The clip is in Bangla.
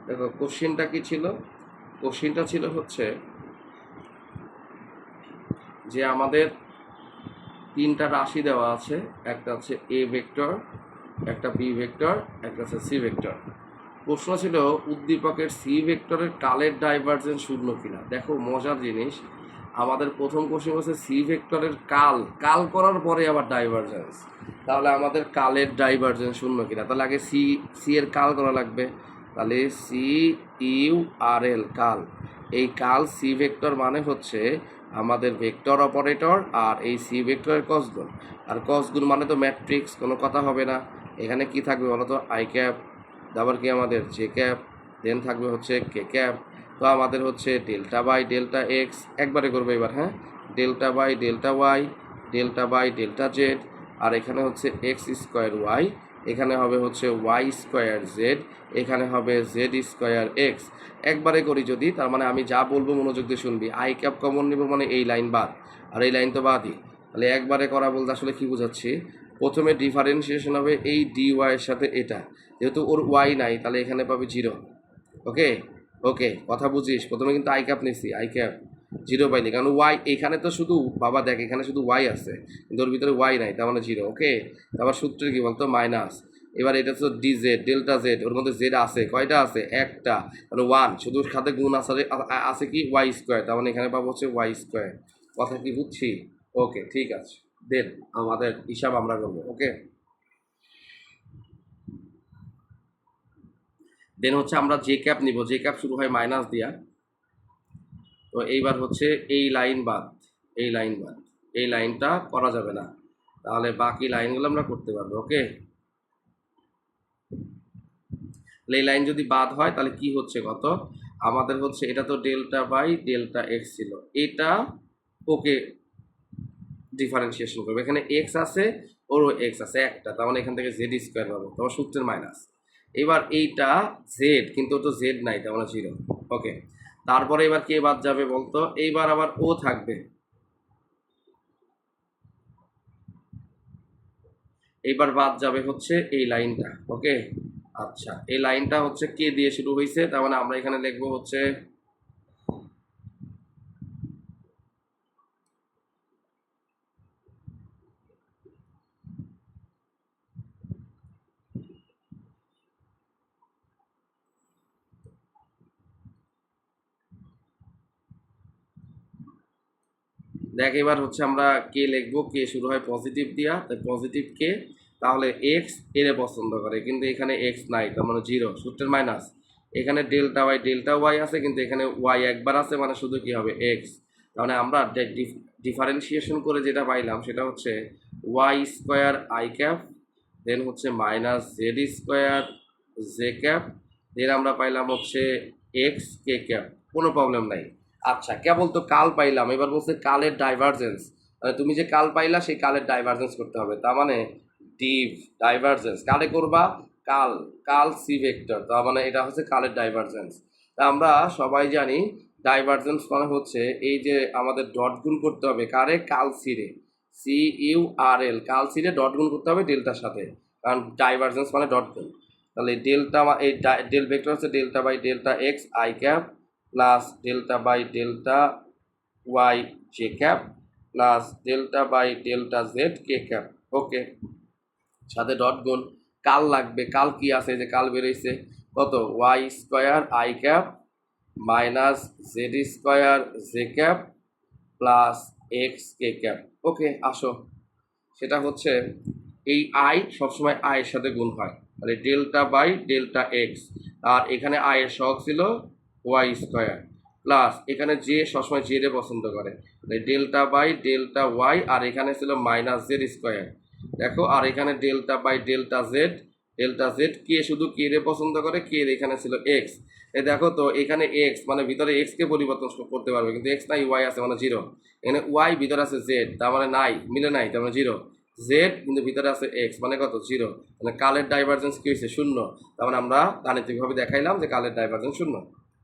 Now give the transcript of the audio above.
দেখো কোশ্চেনটা কি ছিল, কোশ্চেনটা ছিল হচ্ছে যে আমাদের তিনটা রাশি দেওয়া আছে, একটা হচ্ছে এ ভেক্টর, একটা বি ভেক্টর, একটা হচ্ছে সি ভেক্টর। প্রশ্ন ছিল উদ্দীপকের সি ভেক্টরের কালের ডাইভারজেন্স শূন্য কিনা। দেখো মজার জিনিস, আমাদের প্রথম কোশ্চেন হচ্ছে সি ভেক্টরের কাল, কাল করার পরে আবার ডাইভারজেন্স। তাহলে আমাদের কালের ডাইভারজেন্স শূন্য কিনা, তাহলে আগে সি সি এর কাল করা লাগবে। তাহলে সি ইউ আর এল কাল, এই কাল সি ভেক্টর মানে হচ্ছে আমাদের ভেক্টর অপারেটর আর এই সি ভেক্টরের কস গুণ। আর কস গুণ মানে তো ম্যাট্রিক্স, কোনো কথা হবে না। এখানে কি থাকবে বলো তো, আই ক্যাপ, তারপর কি আমাদের জে ক্যাপ, দেন থাকবে হচ্ছে কে ক্যাপ। তো আমাদের হচ্ছে ডেল্টা বাই ডেল্টা এক্স, একবারে করবো এবার, হ্যাঁ, delta by delta Y, delta by delta Z, আর এখানে হচ্ছে এক্স স্কোয়ার ওয়াই, এখানে হবে হচ্ছে ওয়াই স্কোয়ার জেড, এখানে হবে জেড স্কোয়ার এক্স। একবারে করি যদি, তার মানে আমি যা বলবো মনোযোগ দিয়ে শুনবি। আই ক্যাপ কমন নিব মানে এই লাইন বাদ, আর এই লাইন তো বাদই। তাহলে একবারে করা বলতে আসলে কী বোঝাচ্ছি, প্রথমে ডিফারেন্সিয়েশন হবে এই ডি ওয়াইয়ের সাথে এটা, যেহেতু ওর ওয়াই নাই তাহলে এখানে পাবে জিরো। ওকে, ওকে, কথা বুঝিস, প্রথমে কিন্তু আই ক্যাপ নিছি, আই ক্যাপ জিরো পাইনি, কারণ ওয়াই এখানে তো শুধু, বাবা দেখ এখানে শুধু ওয়াই আছে কিন্তু ওর ভিতরে ওয়াই নাই, তার মানে জিরো। ওকে, তারপর সূত্রের কি বলতো, মাইনাস। এবার এটা তো ডি জেড, ডেল্টা জেড, ওর মধ্যে জেড আছে কয়টা, আছে একটা, মানে ওয়ান, শুধু সাথে গুণ আছে, আছে কি ওয়াই স্কোয়ার, তার মানে এখানে পাবো হচ্ছে ওয়াই স্কোয়ার। কথা কি বুঝছি? ওকে, ঠিক আছে, দেন আমাদের হিসাব আমরা করবো। ওকে, দেন হচ্ছে আমরা জে ক্যাপ নিব, জে ক্যাপ শুরু হয় মাইনাস দিয়া। তো এইবার হচ্ছে এই লাইন বাদ, এই লাইন বাদ, এই লাইনটা করা যাবে না, তাহলে বাকি লাইনগুলো আমরা করতে পারবো। ওকে, এই লাইন যদি বাদ হয় তাহলে কি হচ্ছে কত, আমাদের হচ্ছে এটা তো ডেল্টা বাই ডেল্টা এক্স ছিল, এটা ওকে ডিফারেন্সিয়েশন করবে, এখানে এক্স আছে, ওরও এক্স আছে একটা, তার মানে এখান থেকে জেড স্কোয়ার পাবো, তোমার সূত্রের মাইনাস। এবার এইটা জেড, কিন্তু তো জেড নাই, তার মানে জিরো। ওকে, তারপরে এবার কে বাদ যাবে বলতো, এইবার আবার ও থাকবে, এইবার বাদ যাবে হচ্ছে এই লাইনটা। ওকে, আচ্ছা, এই লাইনটা হচ্ছে কে দিয়ে শুরু হয়েছে, তার মানে আমরা এখানে লিখবো হচ্ছে, দেখ এবার হচ্ছে আমরা কে লিখবো, কে শুরু হয় পজিটিভ দিয়া, তাই পজিটিভ কে, তাহলে এক্স এরে পছন্দ করে, কিন্তু এখানে এক্স নাই, তার মানে জিরো, সূত্রের মাইনাস। এখানে ডেল্টা ওয়াই আছে, কিন্তু এখানে ওয়াই একবার আছে, মানে শুধু কি হবে এক্স। তাহলে আমরা ডিফারেন্সিয়েশন করে যেটা পাইলাম সেটা হচ্ছে Y square I cap, then হচ্ছে minus Z square J cap, then আমরা পাইলাম হচ্ছে এক্স কে ক্যাপ। কোনো প্রবলেম নাই। আচ্ছা, কেবল তো কাল পাইলাম, এবার বলছে কালের ডাইভারজেন্স, মানে তুমি যে কাল পাইলা সেই কালের ডাইভারজেন্স করতে হবে, তার মানে ডিভ ডাইভারজেন্স কালে করবা, কাল, কাল সি ভেক্টর, তার মানে এটা হচ্ছে কালের ডাইভারজেন্স। তা আমরা সবাই জানি ডাইভারজেন্স মানে হচ্ছে এই যে আমাদের ডট গুণ করতে হবে কারে, কাল সিরে, সি ইউ আর এল, কাল সিরে ডট গুণ করতে হবে ডেল্টার সাথে, কারণ ডাইভারজেন্স মানে ডট গুণ। তাহলে ডেল্টা, এই ডেল ভেক্টর হচ্ছে delta by delta X I cap plus delta by delta Y J cap plus delta by delta Z K cap. Okay, সাথে ডট গুণ, কাল লাগবে, কাল কি আছে, যে কাল বেরোইছে কত, Y square I cap minus Z square J cap plus X K cap. Okay, আসো, সেটা হচ্ছে এই আই সবসময় আয়ের সাথে গুণ হয়, মানে ডেল্টা বাই ডেল্টা এক্স, আর এখানে আয়ের সহগ ছিল ওয়াই স্কোয়ার, প্লাস এখানে যে সবসময় জেড এ পছন্দ করে, ডেল্টা বাই ডেল্টা ওয়াই, আর এখানে ছিল মাইনাস জেড স্কোয়ার। দেখো, আর এখানে delta by delta Z, delta Z কে শুধু কে রে পছন্দ করে, কে এখানে ছিল এক্স। এই দেখো তো এখানে এক্স মানে ভিতরে এক্স কে পরিবর্তন করতে পারবে, কিন্তু এক্স নাই, ওয়াই আছে মানে জিরো। এখানে ওয়াই ভিতরে আছে জেড, তার মানে নাই, মিলে নাই, তার মানে জিরো। জেড কিন্তু ভিতরে আছে এক্স, মানে কত, জিরো, মানে কালের ডাইভারজেন্স কি হয়েছে, শূন্য। তার মানে আমরা গাণিতিকভাবে দেখাইলাম যে কালের ডাইভারজেন্স শূন্য।